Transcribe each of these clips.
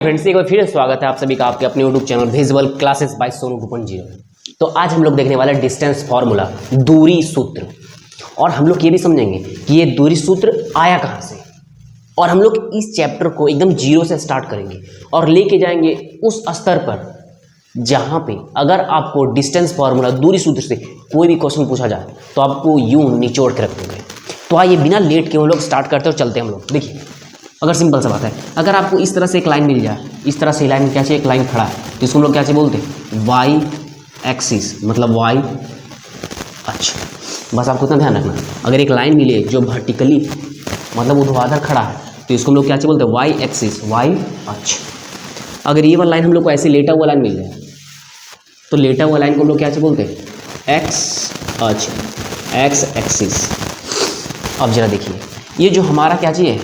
Friends, एक बार फिर स्वागत है आप सभी का आपके अपने YouTube channel visual classes bye Sonu 2.0। तो आज हम लोग देखने वाले हैं डिस्टेंस फार्मूला, दूरी सूत्र। और हम लोग ये भी समझेंगे कि ये दूरी सूत्र आया कहाँ से। और हम लोग इस चैप्टर को एकदम जीरो से स्टार्ट करेंगे और लेके जाएंगे उस स्तर पर जहाँ पे अगर आपको डिस्टेंस फार्मूला दूरी सूत्र से कोई भी क्वेश्चन पूछा जाए तो आपको यूं निचोड़ के रख देंगे। तो आइए बिना लेट के हम लोग स्टार्ट करते और चलते हैं हम लोग। देखिए, अगर सिंपल सा बात है, अगर आपको इस तरह से एक लाइन मिल जाए, इस तरह से लाइन क्या चाहिए, एक लाइन खड़ा है, तो इसको हम लोग क्या चाहिए बोलते हैं, वाई एक्सिस, मतलब वाई। अच्छा, बस आपको इतना ध्यान रखना, अगर एक लाइन मिले जो वर्टिकली मतलब ऊर्ध्वाधर खड़ा है तो इसको हम लोग क्या चाहिए बोलते हैं, वाई एक्सिस, वाई। अच्छा, अगर ये वाला लाइन हम लोग को ऐसे लेटा हुआ लाइन मिल जाए तो लेटा हुआ लाइन को हम लोग क्या चाहिए बोलते हैं, एक्स। अच्छा, एक्स एक्सिस। अब जरा देखिए, ये जो हमारा क्या चाहिए,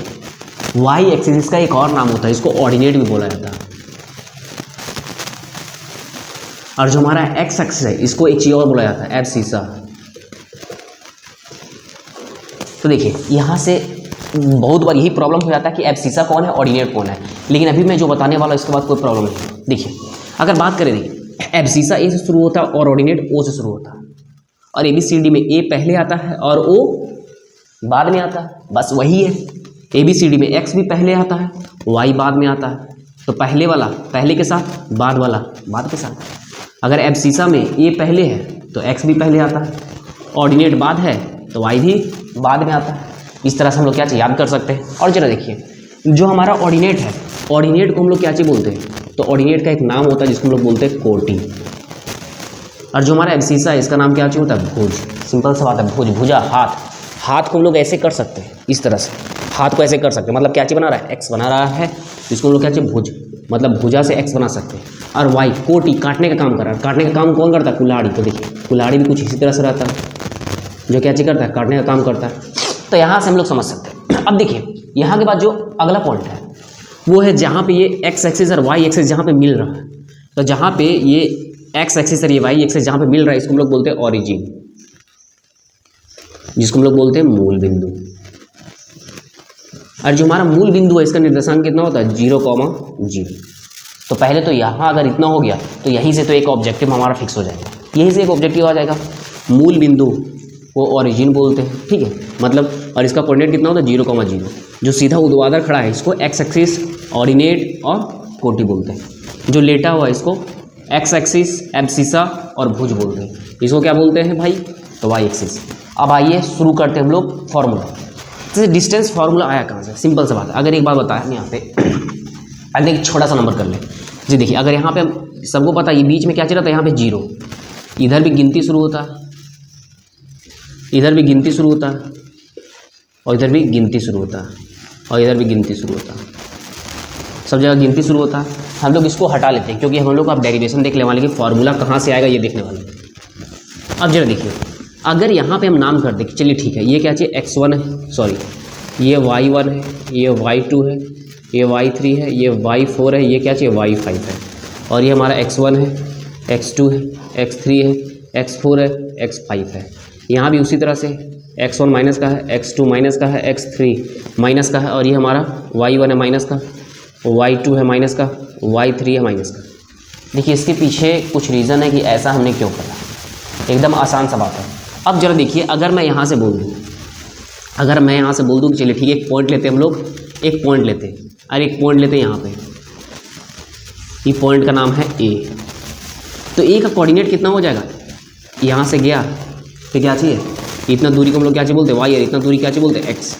वाई एक्सिस, इसका एक और नाम होता है, इसको ऑर्डिनेट भी बोला जाता है। और जो हमारा एक्स एक्सिस है इसको एक चीज और बोला जाता है, एब्सिसा। तो देखिए, यहाँ से बहुत बार यही प्रॉब्लम हो जाता है कि एब्सिसा कौन है, ऑर्डिनेट कौन है। लेकिन अभी मैं जो बताने वाला हूँ इसके बाद कोई प्रॉब्लम नहीं। देखिए, अगर बात करें, देखिए एब्सिसा ए से शुरू होता है और ऑर्डिनेट ओ से शुरू होता है। और ABCD में ए पहले आता है और ओ बाद में आता है, बस वही है। ABCD में एक्स भी पहले आता है, वाई बाद में आता है। तो पहले वाला पहले के साथ, बाद वाला बाद के साथ। अगर एब्सिसा में ए पहले है तो एक्स भी पहले आता है, ऑर्डिनेट बाद है तो वाई भी बाद में आता है। इस तरह से हम लोग क्या चाहिए याद कर सकते हैं। और जरा देखिए, जो हमारा ऑर्डिनेट है, ऑर्डिनेट को हम लोग क्या चाहिए बोलते हैं, तो ऑर्डिनेट का एक नाम होता है जिसको हम लोग बोलते हैं कोटि। और जो हमारा एब्सिसा है इसका नाम क्या चाहिए होता है, भुज। सिंपल सा बात है, भुज, भुजा, हाथ। हाथ को हम लोग ऐसे कर सकते हैं, इस तरह से हाथ को ऐसे कर सकते हैं, मतलब क्या चीज़ बना रहा है, एक्स बना रहा है, इसको हम लोग क्या चाहिए, भुज, मतलब भुजा से एक्स बना सकते हैं। और वाई, कोटि, काटने का काम कर रहा है। काटने का काम कौन करता है, कुल्हाड़ी। तो देखिए, कुल्हाड़ी भी कुछ इसी तरह से रहता है, जो क्या चीज़ करता है, काटने का काम करता है। तो यहाँ से हम लोग समझ सकते हैं। अब देखिए, यहाँ के बाद जो अगला पॉइंट है वो है जहाँ पे ये एक्स एक्सिस और वाई एक्सिस जहाँ पे मिल रहा है। तो जहाँ पे ये एक्स एक्सिस और ये वाई एक्सिस जहाँ पे मिल रहा है इसको हम लोग बोलते हैं ऑरिजिन, जिसको हम लोग बोलते हैं मूल बिंदु। और जो हमारा मूल बिंदु है इसका निर्देशांक कितना होता है, 0,0। तो पहले तो यहाँ अगर इतना हो गया तो यहीं से तो एक ऑब्जेक्टिव हमारा फिक्स हो जाएगा, यहीं से एक ऑब्जेक्टिव आ जाएगा। मूल बिंदु वो ऑरिजिन बोलते हैं, ठीक है, मतलब। और इसका कोऑर्डिनेट कितना होता है, 0,0। जो सीधा ऊर्ध्वाधर खड़ा है इसको एक्स एक्सिस, ऑर्डिनेट और कोटि बोलते हैं। जो लेटा हुआ है इसको एक्स एक्सिस, एब्सिसा और भुज बोलते हैं। इसको क्या बोलते हैं भाई, तो वाई एक्सिस। अब आइए शुरू करते हैं हम लोग फॉर्मूला। जैसे डिस्टेंस फार्मूला आया कहाँ से, सिंपल सा बात है। अगर एक बात बताया हम यहाँ पे, अगर एक छोटा सा नंबर कर ले, जी देखिए, अगर यहाँ पे सबको पता है ये बीच में क्या चल रहा था, यहाँ पे 0, इधर भी गिनती शुरू होता है, इधर भी गिनती शुरू होता है, और इधर भी गिनती शुरू होता है, और इधर भी गिनती शुरू होता है, सब जगह गिनती शुरू होता है। हम लोग इसको हटा लेते हैं क्योंकि हम लोग आप डेरिवेशन देख लेने वाले कि फार्मूला कहाँ से आएगा ये देखने वाले। अब जरा देखिए, अगर यहाँ पे हम नाम कर दें, चलिए ठीक है, ये क्या चाहिए, x1 है, सॉरी ये y1 है, ये y2 है, ये y3 है, ये y4 है, ये क्या चाहिए, y5 है। और ये हमारा x1 है, x2 है, x3 है, x4 है, x5 है। यहाँ भी उसी तरह से x1 माइनस का है, x2 माइनस का है, x3 माइनस का है, और ये हमारा y1 है माइनस का, y2 है माइनस का, y3 है माइनस का। देखिए, इसके पीछे कुछ रीज़न है कि ऐसा हमने क्यों करा, एकदम आसान सा बात है। अब जरा देखिए, अगर मैं यहाँ से बोल दूँ, अगर मैं यहाँ से बोल दूँ कि चलिए ठीक है, एक पॉइंट लेते हैं हम लोग, एक पॉइंट लेते हैं, और एक पॉइंट लेते हैं यहाँ पे, ये पॉइंट का नाम है ए। तो ए का कोऑर्डिनेट कितना हो जाएगा, यहाँ से गया तो क्या चाहिए, इतना दूरी को हम लोग क्या चाहिए बोलते हैं, वाई, और इतना दूरी क्या चाहिए बोलते हैं, एक्स।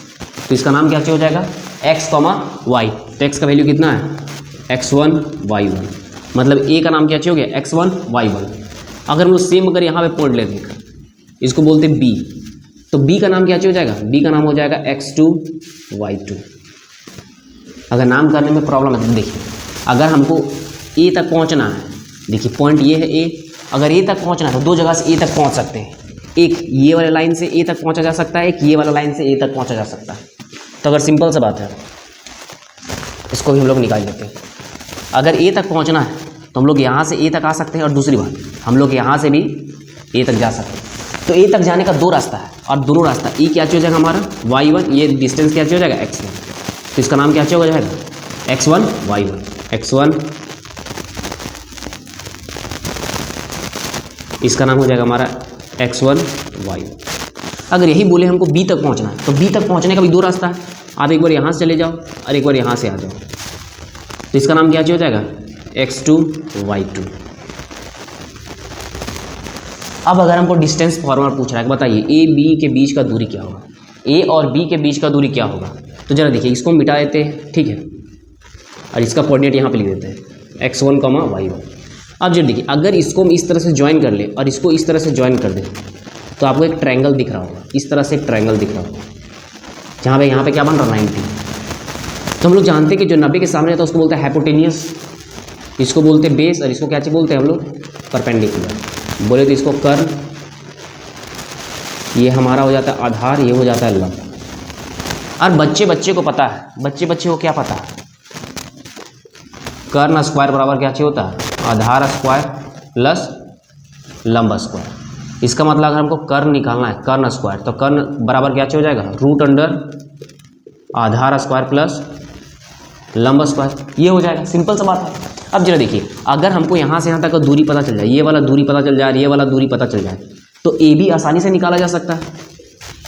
तो इसका नाम क्या चाहिए हो जाएगा, एक्स कॉमा वाई। तो एक्स का वैल्यू कितना है, x1 y1, मतलब ए का नाम क्या चाहिए हो गया, x1 y1। अगर हम लोग सेम अगर यहाँ पे पॉइंट लेते हैं, इसको बोलते हैं बी, तो बी का नाम क्या चाहिए हो जाएगा, बी का नाम हो जाएगा x2 y2। अगर नाम करने में प्रॉब्लम है तो देखिए, अगर हमको ए तक पहुँचना है, देखिए पॉइंट ये है ए, अगर ए तक पहुँचना है तो दो जगह से ए तक पहुँच सकते हैं। एक ये वाले लाइन से ए तक पहुँचा जा सकता है, एक ये वाला लाइन से ए तक पहुँचा जा सकता है। तो अगर सिंपल सा बात है, इसको भी हम लोग निकाल लेते हैं। अगर ए तक पहुंचना है तो हम लोग यहाँ से ए तक आ सकते हैं, और दूसरी बात हम लोग यहाँ से भी ए तक जा सकते हैं। तो ए तक जाने का दो रास्ता है, और दोनों रास्ता ए क्या हो जाएगा हमारा, y1, ये डिस्टेंस क्या हो जाएगा, x1। तो इसका नाम क्या हो जाएगा, x1 y1। x1, इसका नाम हो जाएगा हमारा x1 y। अगर यही बोले हमको b तक पहुंचना है तो b तक पहुंचने का भी दो रास्ता है। आप एक बार यहाँ से चले जाओ और एक बार यहाँ से आ जाओ, तो इसका नाम क्या हो जाएगा x2 y2। अब अगर हमको डिस्टेंस फॉर्मूला पूछ रहा है कि बताइए ए बी के बीच का दूरी क्या होगा, ए और बी के बीच का दूरी क्या होगा, तो जरा देखिए इसको मिटा देते हैं, ठीक है, और इसका कोऑर्डिनेट यहाँ पे लिख देते हैं x1, y1। अब जरा देखिए अगर इसको हम इस तरह से ज्वाइन कर ले और इसको इस तरह से ज्वाइन कर दें तो आपको एक ट्रायंगल दिख रहा होगा, इस तरह से एक ट्रायंगल दिख रहा होगा जहाँ पे यहाँ पे क्या बन रहा है 90। तो हम लोग जानते हैं कि जो 90 के सामने रहता है उसको बोलते हैं हाइपोटेनियस, इसको बोलते हैं बेस, और इसको क्या चीज़ बोलते हैं हम लोग परपेंडिकुलर। बोले तो इसको कर्ण, ये हमारा हो जाता है आधार, ये हो जाता है लंब। और बच्चे को पता है, बच्चे को क्या पता है, कर्ण स्क्वायर बराबर क्या चाहिए होता है आधार स्क्वायर प्लस लंब स्क्वायर। इसका मतलब अगर हमको कर्ण निकालना है, कर्ण स्क्वायर, तो कर्ण बराबर क्या चाहिए हो जाएगा रूट अंडर आधार स्क्वायर प्लस लंब स्क्वायर, ये हो जाएगा। सिंपल सा बात है। अब जरा देखिए अगर हमको यहाँ से यहाँ तक का दूरी पता चल जाए, ये वाला दूरी पता चल जाए, ये वाला दूरी पता चल जाए, तो ए बी आसानी से निकाला जा सकता है।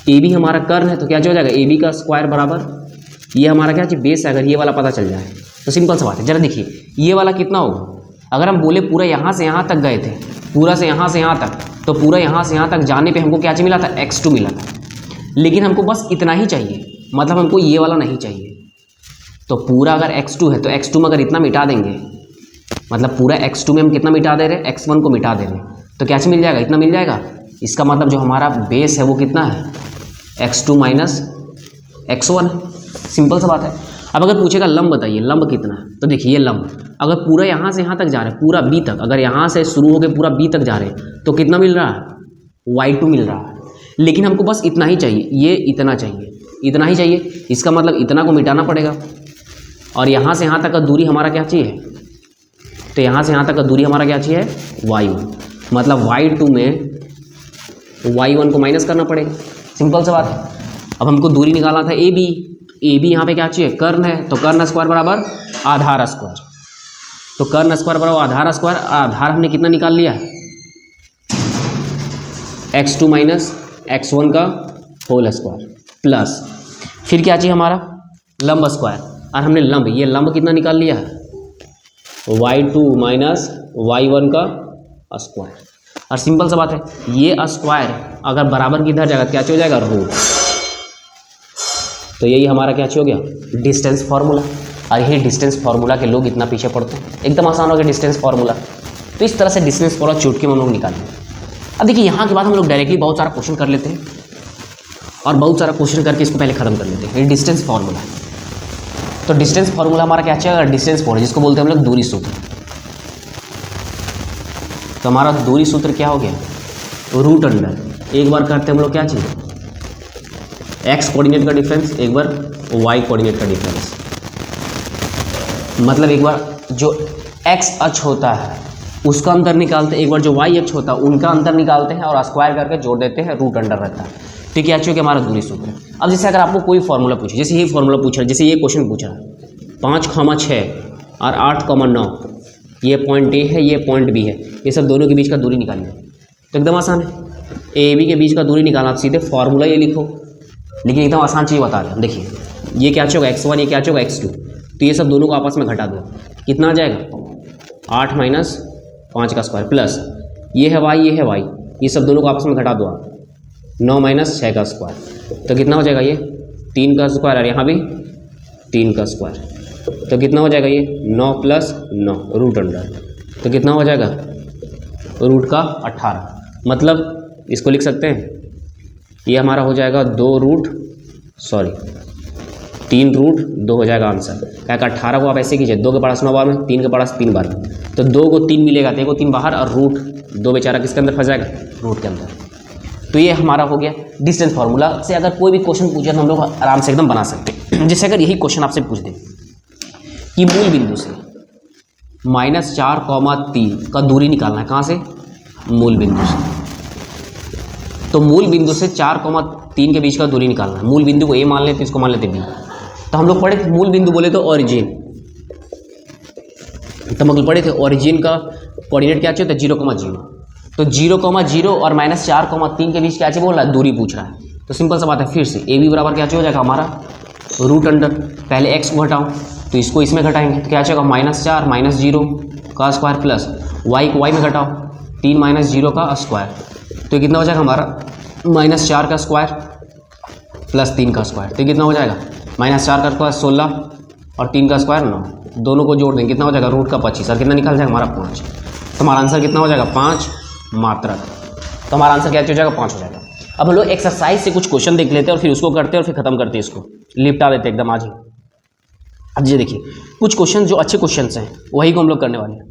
ए बी हमारा कर्ण है तो क्या हो जाएगा ए बी का स्क्वायर बराबर ये हमारा क्या चाहिए बेस है। अगर ये वाला पता चल जाए तो सिंपल सा बात है। जरा देखिए ये वाला कितना होगा, अगर हम बोले पूरा यहाँ से यहाँ तक गए थे, पूरा से यहाँ तक, तो पूरा यहाँ से यहाँ तक जाने पे हमको क्या चीज़ मिला था x2 मिला था। लेकिन हमको बस इतना ही चाहिए, मतलब हमको ये वाला नहीं चाहिए। तो पूरा अगर x2 है तो x2 में अगर इतना मिटा देंगे, मतलब पूरा x2 में हम कितना मिटा दे रहे हैं x1 को मिटा दे रहे हैं, तो क्या चीज़ मिल जाएगा इतना मिल जाएगा। इसका मतलब जो हमारा बेस है वो कितना है x2 माइनस x1। सिंपल सा बात है। अब अगर पूछेगा लंब बताइए लंब कितना है, तो देखिए ये लंब अगर पूरा यहाँ से यहाँ तक जा रहे हैं, पूरा b तक, अगर यहाँ से शुरू होकर पूरा b तक जा रहे हैं तो कितना मिल रहा है y2 मिल रहा है। लेकिन हमको बस इतना ही चाहिए, ये इतना चाहिए, इतना ही चाहिए। इसका मतलब इतना को मिटाना पड़ेगा और यहाँ से यहाँ तक का दूरी हमारा क्या चाहिए, तो यहाँ से यहाँ तक का दूरी हमारा क्या चाहिए y1, मतलब y2 में y1 को माइनस करना पड़ेगा। सिंपल सी बात है। अब हमको दूरी निकालना था ए बी यहाँ पे क्या चाहिए कर्ण है, तो कर्ण स्क्वायर बराबर आधार स्क्वायर, तो कर्ण स्क्वायर बराबर आधार स्क्वायर, आधार हमने कितना निकाल लिया x2 माइनस x1 का होल स्क्वायर प्लस फिर क्या चाहिए हमारा लंब स्क्वायर, और हमने लंब ये लंब कितना निकाल लिया है y2 माइनस y1 का स्क्वायर। और सिंपल सा बात है ये स्क्वायर अगर बराबर की इधर जाएगा क्या हो जाएगा रूट। तो यही हमारा क्या हो गया डिस्टेंस फार्मूला। और यही डिस्टेंस फार्मूला के लोग इतना पीछे पड़ते हैं, एकदम आसान हो गया डिस्टेंस फार्मूला। तो इस तरह से डिस्टेंस फार्मूला चुटकी में हम लोग निकालें। अब देखिए यहाँ के बाद हम लोग डायरेक्टली बहुत सारा क्वेश्चन कर लेते हैं और बहुत सारा क्वेश्चन करके इसको पहले खत्म कर लेते हैं। ये डिस्टेंस फार्मूला। तो डिस्टेंस फार्मूला हमारा क्या चाहिए डिस्टेंस फार्मूला, जिसको बोलते हैं हम लोग दूरी सूत्र। तो हमारा दूरी सूत्र क्या हो गया रूट अंडर, एक बार करते हैं हम लोग क्या चाहिए एक्स कोऑर्डिनेट का डिफरेंस, एक बार वाई कोऑर्डिनेट का डिफरेंस। मतलब एक बार जो एक्स अक्ष होता है उसका अंतर निकालते हैं, एक बार जो वाई अक्ष होता है उनका अंतर निकालते हैं और स्क्वायर करके जोड़ देते हैं, रूट अंडर रहता है। तो क्या चाहिए कि हमारा दूरी सूत्र। अब जैसे अगर आपको कोई फार्मूला पूछे, जैसे ये फार्मूला पूछा, जैसे ये क्वेश्चन पूछा 5,6 और 8,9, ये पॉइंट ए है, ये पॉइंट बी है, ये सब दोनों के बीच का दूरी निकालिए। तो एकदम आसान है। ए बी के बीच का दूरी निकालना, आप सीधे फार्मूला ये लिखो, लेकिन एकदम आसान चीज़ बता रहे हैं। देखिए ये क्या होगा x1, ये क्या होगा x2, तो ये सब दोनों को आपस में घटा दो, कितना आ जाएगा 8 माइनस 5 का स्क्वायर प्लस ये है y, ये है y, ये सब दोनों को आपस में घटा दो आप 9 माइनस 6 का स्क्वायर, तो कितना हो जाएगा ये 3 का स्क्वायर, और यहाँ भी 3 का स्क्वायर, तो कितना हो जाएगा ये 9 प्लस 9 रूट अंडर, तो कितना हो जाएगा रूट का 18। मतलब इसको लिख सकते हैं ये हमारा हो जाएगा 3 रूट 2 हो जाएगा आंसर। क्या 18 को आप ऐसे कीजिए 2 के पास 9 बार में, 3 के पास 3 बार में, तो 2 को 3 मिलेगा, तो 1 को 3 बाहर और रूट 2 बेचारा किसके अंदर फंस जाएगा रूट के अंदर। तो ये हमारा हो गया डिस्टेंस फार्मूला से। अगर कोई भी क्वेश्चन पूछे तो हम लोग आराम से एकदम बना सकते हैं। जैसे अगर यही क्वेश्चन आपसे पूछ दें कि मूल बिंदु से -4,3 का दूरी निकालना है, कहाँ से मूल बिंदु से। तो मूल बिंदु से 4,3 के बीच का दूरी निकालना है। मूल बिंदु को ए मान लेते, इसको मान लेते बी। तो हम लोग पढ़े मूल बिंदु बोले तो ओरिजिन, तो हम लोग पढ़े थे ओरिजिन का कोऑर्डिनेट क्या चाहिए होता है 0,0। तो 0,0 और -4,3 के बीच क्या चाहिए बोल रहा है, दूरी पूछ रहा है। तो सिंपल सा बात है, फिर से ए बी बराबर क्या चाहिए हो जाएगा हमारा रूट अंडर, पहले x को घटाओ तो इसको इसमें घटाएंगे तो क्या चाहिए -4 -0 का स्क्वायर प्लस y को y में घटाओ 3 -0 का स्क्वायर, तो ये कितना हो जाएगा हमारा -4 का स्क्वायर प्लस 3 का स्क्वायर, तो ये कितना हो जाएगा -4 का स्क्वायर 16 और 3 का स्क्वायर 9, दोनों को जोड़ देंगे कितना हो जाएगा रूट का 25 और कितना निकल जाएगा हमारा 5। तो हमारा आंसर कितना हो जाएगा 5 मात्रक। तो हमारा आंसर क्या हो जाएगा 5 हो जाएगा। अब हम लोग एक्सरसाइज से कुछ क्वेश्चन देख लेते हैं और फिर उसको करते हैं और फिर खत्म करते हैं, इसको लिपटा देते हैं एकदम आज ही। अब ये देखिए कुछ क्वेश्चन जो अच्छे क्वेश्चन हैं वही को हम लोग करने वाले हैं।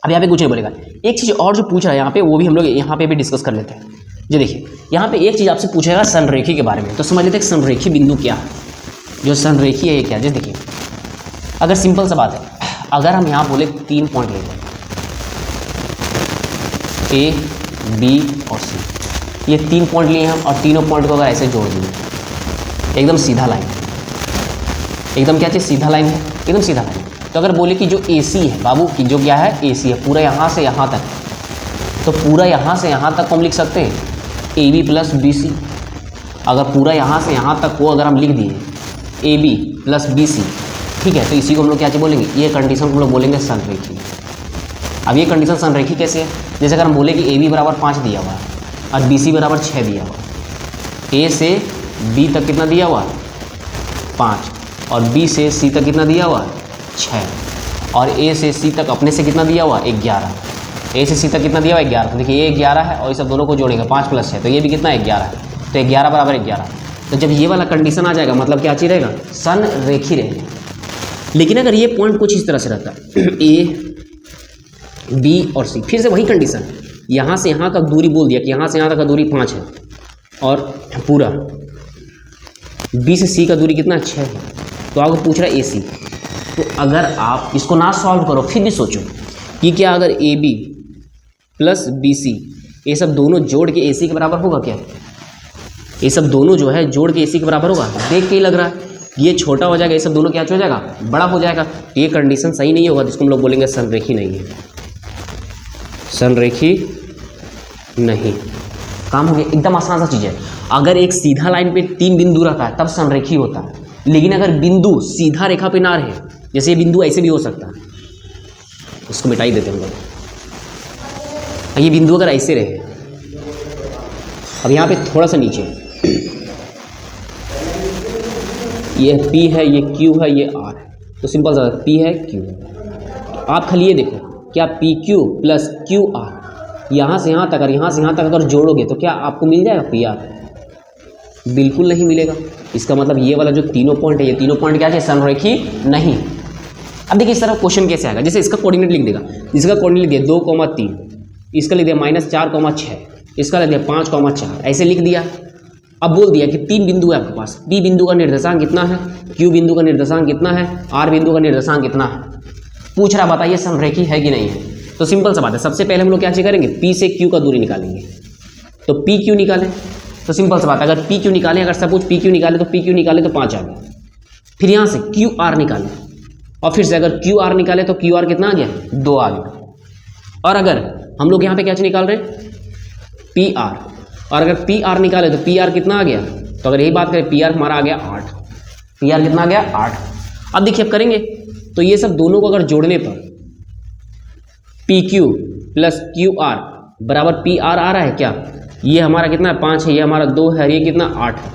अब यहाँ पे कुछ नहीं बोलेगा, एक चीज़ और जो पूछ रहा है यहाँ पे वो भी हम लोग यहाँ पे भी डिस्कस कर लेते हैं। ये देखिए यहाँ पे एक चीज़ आपसे पूछेगा संरेखी के बारे में, तो समझ लेते हैं संरेखी बिंदु क्या है। जो संरेखी है ये क्या है, जैसे देखिए अगर सिंपल सा बात है, अगर हम यहाँ बोले 3 पॉइंट ले लें ए बी और सी, ये 3 पॉइंट लिए हम और तीनों पॉइंट को अगर ऐसे जोड़ दिए एकदम सीधा लाइन, एकदम क्या चाहिए सीधा लाइन है, एकदम सीधा लाइन। तो अगर बोले कि जो AC है बाबू की जो क्या है AC है पूरा यहाँ से यहाँ तक, तो पूरा यहाँ से यहाँ तक हम लिख सकते हैं AB प्लस BC। अगर पूरा यहाँ से यहाँ तक को अगर हम लिख दिए AB प्लस BC, ठीक है, तो इसी को हम लोग क्या बोलेंगे, ये कंडीशन को हम लोग बोलेंगे संरेखी। अब ये कंडीशन संरेखी कैसे है, जैसे अगर हम बोले कि AB बराबर 5 दिया हुआ है और BC बराबर 6 दिया हुआ, A से B तक कितना दिया हुआ 5 और B से C तक कितना दिया हुआ 6 और A से C तक अपने से कितना दिया हुआ 11, A से C तक कितना दिया हुआ 11। तो देखिए ये 11 है और ये सब दोनों को जोड़ेंगे 5 प्लस 6, तो ये भी कितना 11 है, तो 11 बराबर 11। तो जब ये वाला कंडीशन आ जाएगा मतलब क्या चाहिए रहेगा, संरेखी रहेगा। लेकिन अगर ये पॉइंट कुछ इस तरह से रहता है A B और C, फिर से वही कंडीशन, यहाँ से यहाँ तक दूरी बोल दिया कि यहाँ से यहाँ तक का दूरी 5 है और पूरा B से C का दूरी कितना 6 है, तो आपको पूछ रहा है AC। तो अगर आप इसको ना सॉल्व करो फिर भी सोचो कि क्या अगर AB प्लस BC ये सब दोनों जोड़ के AC के बराबर होगा क्या, ये सब दोनों जो है जोड़ के AC के बराबर होगा, देख के ही लग रहा है ये छोटा हो जाएगा, ये सब दोनों क्या हो जाएगा बड़ा हो जाएगा, तो ये कंडीशन सही नहीं होगा, जिसको हम लोग बोलेंगे संरेखी नहीं है, संरेखी नहीं। काम हो गया, एकदम आसान सा चीज़ है। अगर एक सीधा लाइन पे 3 बिंदु रहता है तब संरेखी होता है, लेकिन अगर बिंदु सीधा रेखा पे ना रहे, जैसे ये बिंदु ऐसे भी हो सकता है, इसको मिटा ही देते हैं हम लोग। ये बिंदु अगर ऐसे रहे, अब यहाँ पे थोड़ा सा नीचे ये P है, ये Q है, ये R है, तो सिंपल सा P है Q है। आप खाली ये देखो क्या PQ प्लस QR यहाँ से यहाँ तक और यहाँ से यहाँ तक अगर जोड़ोगे तो क्या आपको मिल जाएगा PR? बिल्कुल नहीं मिलेगा। इसका मतलब ये वाला जो तीनों पॉइंट है ये तीनों पॉइंट क्या है संरेखी नहीं। अब देखिए इस तरह क्वेश्चन कैसे आएगा, जैसे इसका कोऑर्डिनेट लिख देगा, इसका कोऑर्डिनेट लिख दिया 2,3, इसका लिख दिया -4,6, इसका लिख दिया 5,4, ऐसे लिख दिया। अब बोल दिया कि 3 बिंदु है आपके पास, P बिंदु का निर्देशांक कितना है, Q बिंदु का निर्देशांक कितना है, R बिंदु का निर्देशांक कितना है, पूछ रहा बताइए संरेखी है कि नहीं है। तो सिंपल सा बात है, सबसे पहले हम लोग क्या चीज करेंगे P से Q का दूरी निकालेंगे, तो PQ निकालें, तो सिंपल सा बात है अगर PQ निकालें, अगर सपोज PQ निकाले तो PQ निकाले तो 5 आ गया, फिर यहाँ से QR निकालें और फिर से अगर QR निकाले तो QR कितना आ गया 2 आ गया। और अगर हम लोग यहाँ पे क्या चीज निकाल रहे हैं PR, और अगर PR निकाले तो PR कितना आ गया, तो अगर यही बात करें PR हमारा आ गया 8, PR कितना आ गया 8। अब देखिए अब करेंगे तो ये सब दोनों को अगर जोड़ने पर PQ प्लस QR बराबर PR आ रहा है क्या, ये हमारा कितना 5 है, ये हमारा 2 है, ये कितना 8 है,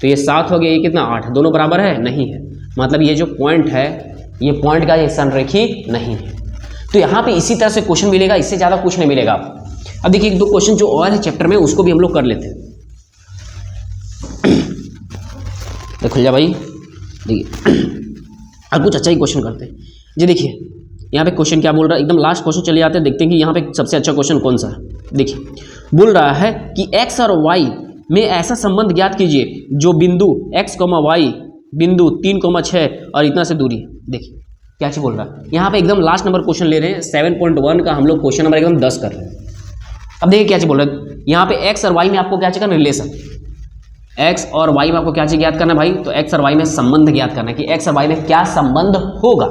तो ये 7 हो गया, ये कितना 8 है, दोनों बराबर है नहीं है, मतलब ये जो पॉइंट है ये पॉइंट का ये संरेखी नहीं है। तो यहाँ पे इसी तरह से क्वेश्चन मिलेगा, इससे ज़्यादा कुछ नहीं मिलेगा आपको। अब देखिए 1-2 क्वेश्चन जो और है चैप्टर में उसको भी हम लोग कर लेते हैं। देखो जा भाई, देखिए अब कुछ अच्छा ही क्वेश्चन करते हैं। जी देखिए यहाँ पे क्वेश्चन क्या बोल रहा है, एकदम लास्ट क्वेश्चन चले जाते हैं, देखते हैं कि यहाँ पे सबसे अच्छा क्वेश्चन कौन सा है। देखिए बोल रहा है कि x और y में ऐसा संबंध ज्ञात कीजिए जो बिंदु x, y बिंदु 3,6 और इतना से दूरी। देखिए क्या चीज बोल रहा है, यहाँ पे एकदम लास्ट नंबर क्वेश्चन ले रहे हैं, 7.1 का हम लोग क्वेश्चन नंबर एकदम 10 कर रहे हैं। अब देखिए क्या चीज बोल रहा है, यहाँ पे x और y में आपको क्या चाहिए करना, रिलेशन, x और y में आपको क्या चाहिए ज्ञात करना भाई, तो x और y में संबंध ज्ञात करना है कि x और y में क्या संबंध होगा।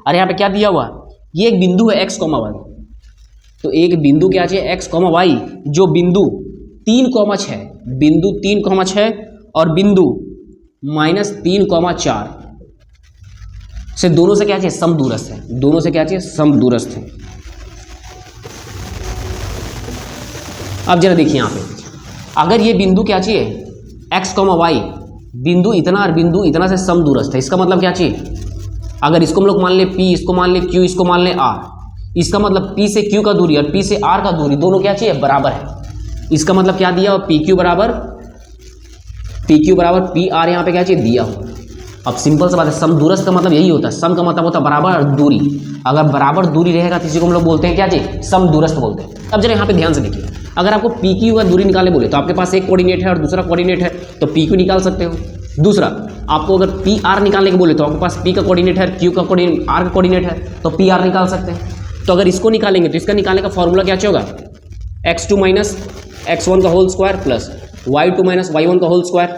अरे यहाँ पे क्या दिया हुआ, ये एक बिंदु है x, y, तो एक बिंदु क्या चाहिए x, y, जो बिंदु 3,6, बिंदु 3,6 और बिंदु -3,4 से दोनों से क्या चाहिए, समदूरस्थ है, दोनों से क्या चाहिए, समदूरस्थ है। अब जरा देखिए यहाँ पे, अगर ये बिंदु क्या चाहिए x, y, बिंदु इतना और बिंदु इतना से समदूरस्थ है, इसका मतलब क्या चाहिए, अगर इसको हम लोग मान ले p, इसको मान ले q, इसको मान ले r, इसका मतलब p से q का दूरी और p से r का दूरी दोनों क्या चाहिए, बराबर है। इसका मतलब क्या दिया, PQ बराबर PR यहाँ पे क्या चाहिए, दिया हो। अब सिंपल सा बात है, समदूरस्थ का मतलब यही होता है, सम का मतलब होता है बराबर और दूरी, अगर बराबर दूरी रहेगा तो इसी को हम लोग बोलते हैं क्या चाहिए, समदूरस्थ बोलते हैं। अब जरा यहाँ पे ध्यान से देखिए, अगर आपको PQ का दूरी निकालने बोले तो आपके पास एक कोऑर्डिनेट है और दूसरा कोऑर्डिनेट है, तो PQ निकाल सकते हो। दूसरा, आपको अगर PR निकालने के बोले तो आपके पास P का कोऑर्डिनेट है, Q का कोऑर्डिनेट, R का कोऑर्डिनेट है, तो PR निकाल सकते हैं। तो अगर इसको निकालेंगे तो इसका निकालने का फॉर्मूला क्या होगा, x2 माइनस x1 का whole square plus y2 minus y1 का होल स्क्वायर।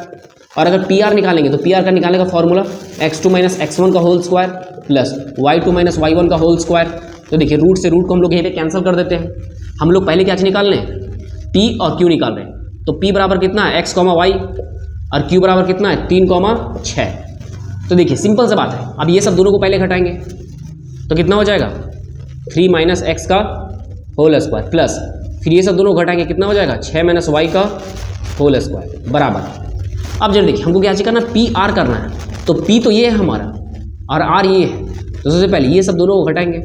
और अगर PR निकालेंगे तो PR का निकालने का फॉर्मूला x2 माइनस x1 का whole square plus y2 minus y1 का होल स्क्वायर। तो देखिए रूट से रूट को हम लोग यहीं पे कैंसिल कर देते हैं। हम लोग पहले क्या चीज़ निकाल रहे हैं, P और Q निकाल रहे हैं। तो P बराबर कितना है x, y और Q बराबर कितना है 3,6। तो देखिए सिंपल सा बात है, अब ये सब दोनों को पहले घटाएंगे तो कितना हो जाएगा 3 माइनस x का होल स्क्वायर प्लस फिर ये सब दोनों घटाएंगे कितना हो जाएगा 6 माइनस y का होल स्क्वायर बराबर। अब जब देखिए हमको क्या चीज़ करना है, PR करना है। तो P तो ये है हमारा और R ये है, तो सबसे पहले ये सब दोनों को घटाएंगे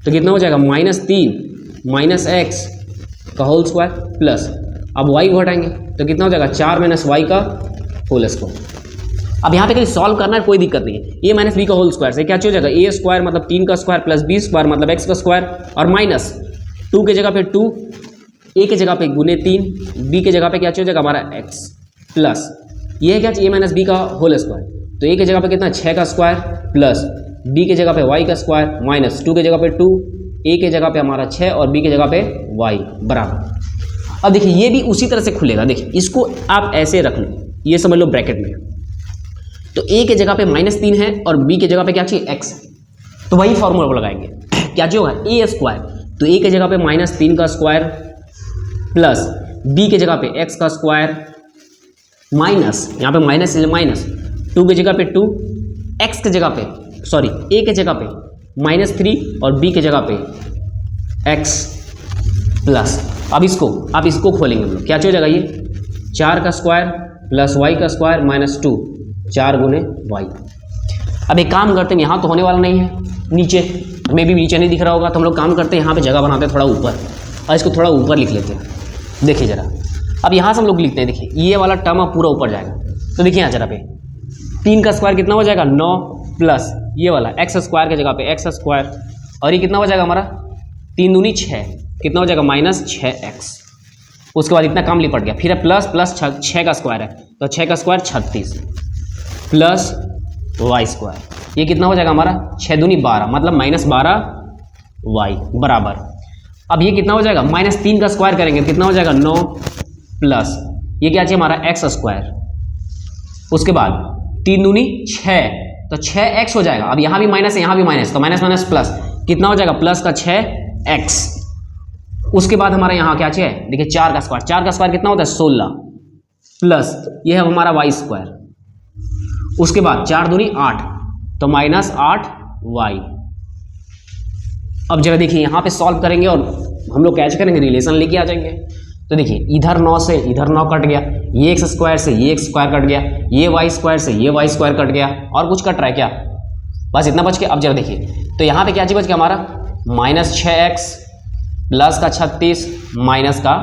तो कितना हो जाएगा -3 माइनस x का होल स्क्वायर प्लस अब y को घटाएंगे तो कितना हो जाएगा 4 माइनस y का होल स्क्वायर। अब यहाँ पे कहीं सॉल्व करना है कोई दिक्कत नहीं है, a माइनस बी का होल स्क्वायर से क्या हो जाएगा a स्क्वायर मतलब 3 का स्क्वायर प्लस b स्क्वायर मतलब x का स्क्वायर और माइनस 2 के जगह पे 2, a के जगह पे गुने 3, b के जगह पे क्या हो जाएगा हमारा x प्लस ये है क्या a माइनस बी का होल स्क्वायर, तो a के जगह पे कितना 6 का स्क्वायर प्लस b के जगह पे y का स्क्वायर माइनस 2 के जगह पे 2, a के जगह पे हमारा 6 और b के जगह पे y बराबर। अब देखिए ये भी उसी तरह से खुलेगा, देखिए इसको आप ऐसे रख लो, ये समझ लो ब्रैकेट में, तो a के जगह पे -3 है और b के जगह पे क्या चाहिए x है, तो वही फॉर्मूला लगाएंगे क्या जो होगा a स्क्वायर, तो a के जगह पे -3 का स्क्वायर प्लस b के जगह पे x का स्क्वायर माइनस यहाँ पे माइनस 2 के जगह पे 2, x के जगह पे सॉरी a के जगह पे -3 और b के जगह पे x प्लस अब इसको खोलेंगे हम लोग, क्या हो जाएगा ये 4 का स्क्वायर प्लस y का स्क्वायर -2, 4 गुने y। अब एक काम करते हैं, यहाँ तो होने वाला नहीं है, नीचे हमें भी नीचे नहीं दिख रहा होगा, तो हम लोग काम करते हैं यहाँ पे जगह बनाते हैं थोड़ा ऊपर और इसको थोड़ा ऊपर लिख लेते हैं। देखिए जरा, अब यहाँ से हम लोग लिखते हैं, देखिए ये वाला टर्म अब पूरा ऊपर जाएगा, तो देखिए यहाँ जरा पे 3 का स्क्वायर कितना हो जाएगा 9 प्लस ये वाला x स्क्वायर के जगह पे x स्क्वायर और ये कितना हो जाएगा हमारा 3 दूनी 6, कितना हो जाएगा -6x। उसके बाद इतना काम लिपट गया, फिर है प्लस 6 का स्क्वायर है तो 6 का स्क्वायर 36 प्लस y स्क्वायर, ये कितना हो जाएगा हमारा 6 दूनी 12 मतलब -12y बराबर। अब ये कितना हो जाएगा -3 का स्क्वायर करेंगे कितना हो जाएगा 9 प्लस ये क्या चाहिए हमारा x स्क्वायर, उसके बाद 3 दूनी 6 तो 6x हो जाएगा। अब यहाँ भी माइनस है यहाँ भी माइनस, तो माइनस माइनस प्लस कितना हो जाएगा प्लस का 6x। उसके बाद हमारा यहाँ क्या चाहिए, देखिए 4 का स्क्वायर कितना होता है 16 प्लस ये है हमारा y स्क्वायर, उसके बाद 4 दूनी 8 तो -8y। अब जरा देखिए यहाँ पे सॉल्व करेंगे और हम लोग कैच करेंगे, रिलेशन लेके आ जाएंगे। तो देखिए इधर 9 से इधर 9 कट गया, ये x स्क्वायर से ये x स्क्वायर कट गया, ये y स्क्वायर से ये y स्क्वायर कट गया, और कुछ कट रहा है क्या, बस इतना बच गया। अब जरा देखिए तो यहाँ पे क्या चीज बच गया हमारा -6x प्लस का 36 माइनस का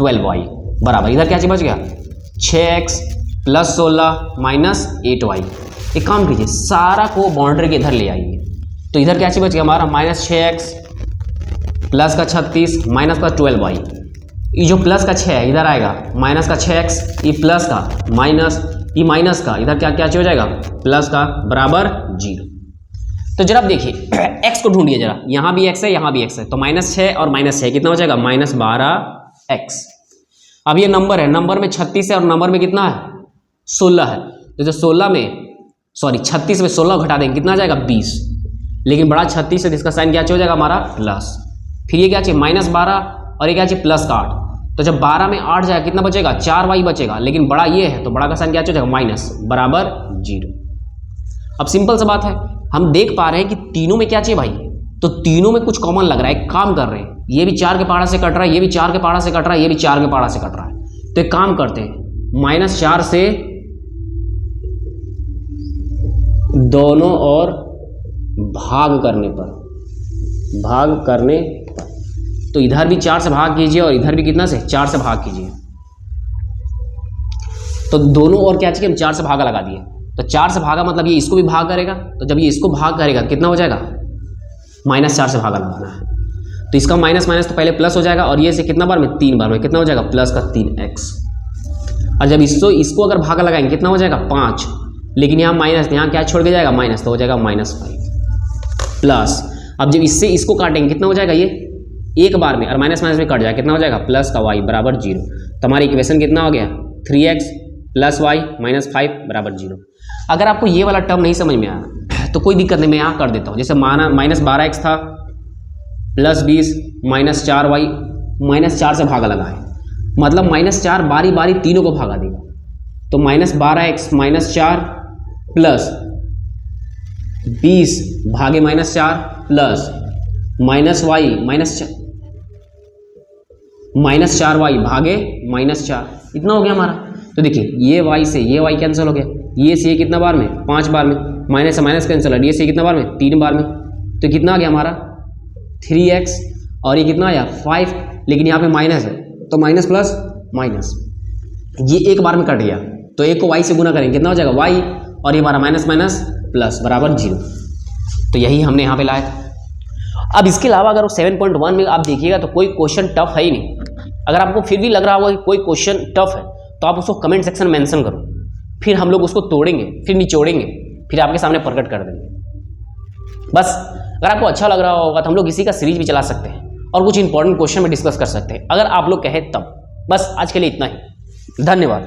12y बराबर, इधर क्या चीज बच गया 6x प्लस 16 माइनस 8y। एक काम कीजिए सारा को बाउंड्री के इधर ले आइए, तो इधर क्या चीज बच गया हमारा -6x प्लस का 36 माइनस का 12y। ये जो प्लस का 6 है इधर आएगा माइनस का 6x, ये प्लस का माइनस, ये माइनस का इधर क्या क्या हो जाएगा प्लस का बराबर 0। तो जरा आप देखिए x को ढूंढिए जरा, यहाँ भी x है यहाँ भी x है, तो -6 और -6 कितना हो जाएगा -12x। अब ये नंबर है, नंबर में 36 है और नंबर में कितना है 16 है, तो जो 16 में 36 में 16 घटा देंगे कितना आ जाएगा 20। लेकिन बड़ा 36 है, इसका साइन क्या हो जाएगा हमारा प्लस। फिर ये क्या चाहिए -12 और ये क्या चाहिए +8। तो जब 12 में 8 जाएगा कितना बचेगा 4y बचेगा, लेकिन बड़ा ये है तो बड़ा का साइन क्या हो जाएगा माइनस बराबर 0। अब सिंपल सा बात है, हम देख पा रहे हैं कि तीनों में क्या चाहिए भाई, तो तीनों में कुछ कॉमन लग रहा है, एक काम कर रहे हैं, ये भी 4 के पहाड़ा से कट रहा है, ये भी 4 के पहाड़ा से कट रहा है, ये भी 4 के पहाड़ा से कट रहा है। तो एक काम करते हैं, -4 से दोनों और भाग करने पर तो इधर भी 4 से भाग कीजिए और इधर भी कितना से 4 से भाग कीजिए। तो दोनों और क्या चाहिए, हम 4 से भागा लगा दिए, तो 4 से भागा मतलब ये इसको भी भाग करेगा, तो जब ये इसको भाग करेगा कितना हो जाएगा -4 से भागा लगाना है, तो इसका माइनस माइनस तो पहले प्लस हो जाएगा और ये से कितना बार में 3 बार में कितना हो जाएगा प्लस का 3x। और जब इसको अगर भागा लगाएंगे कितना हो जाएगा 5, लेकिन यहाँ माइनस, यहाँ क्या छोड़ के जाएगा माइनस, तो हो जाएगा -5 प्लस। अब जब इससे इसको काटेंगे कितना हो जाएगा ये एक बार में और माइनस माइनस में कट जाएगा, कितना हो जाएगा प्लस का y बराबर 0। तो हमारी इक्वेशन कितना हो गया 3x + y - 5 बराबर 0। अगर आपको ये वाला टर्म नहीं समझ में आया तो कोई दिक्कत नहीं, मैं यहाँ कर देता हूँ। जैसे माना -12x था +20 -4y -4 से भागा लगा है, मतलब -4 बारी बारी तीनों को भागा देगा, तो -12x -4 प्लस 20 भागे -4 प्लस -4y भागे -4, इतना हो गया हमारा। तो देखिए ये y से ये y कैंसिल हो गया, ये से ये कितना बार में 5 बार में, माइनस से माइनस कैंसिल है, ये से कितना बार में 3 बार में, तो कितना आ गया हमारा 3x और ये कितना आया 5, लेकिन यहाँ पे माइनस है तो माइनस प्लस माइनस, ये एक बार में कट गया, तो एक को y से गुना करेंगे कितना हो जाएगा y और ये हमारा माइनस माइनस प्लस बराबर 0। तो यही हमने यहाँ पे लाया था। अब इसके अलावा अगर 7.1 में आप देखिएगा तो कोई क्वेश्चन टफ है ही नहीं। अगर आपको फिर भी लग रहा होगा कि कोई क्वेश्चन टफ है तो आप उसको कमेंट सेक्शन में मेंशन करो, फिर हम लोग उसको तोड़ेंगे, फिर निचोड़ेंगे, फिर आपके सामने प्रकट कर देंगे। बस अगर आपको अच्छा लग रहा होगा तो हम लोग इसी का सीरीज भी चला सकते हैं और कुछ इंपॉर्टेंट क्वेश्चन में डिस्कस कर सकते हैं, अगर आप लोग कहें तब। बस आज के लिए इतना ही, धन्यवाद।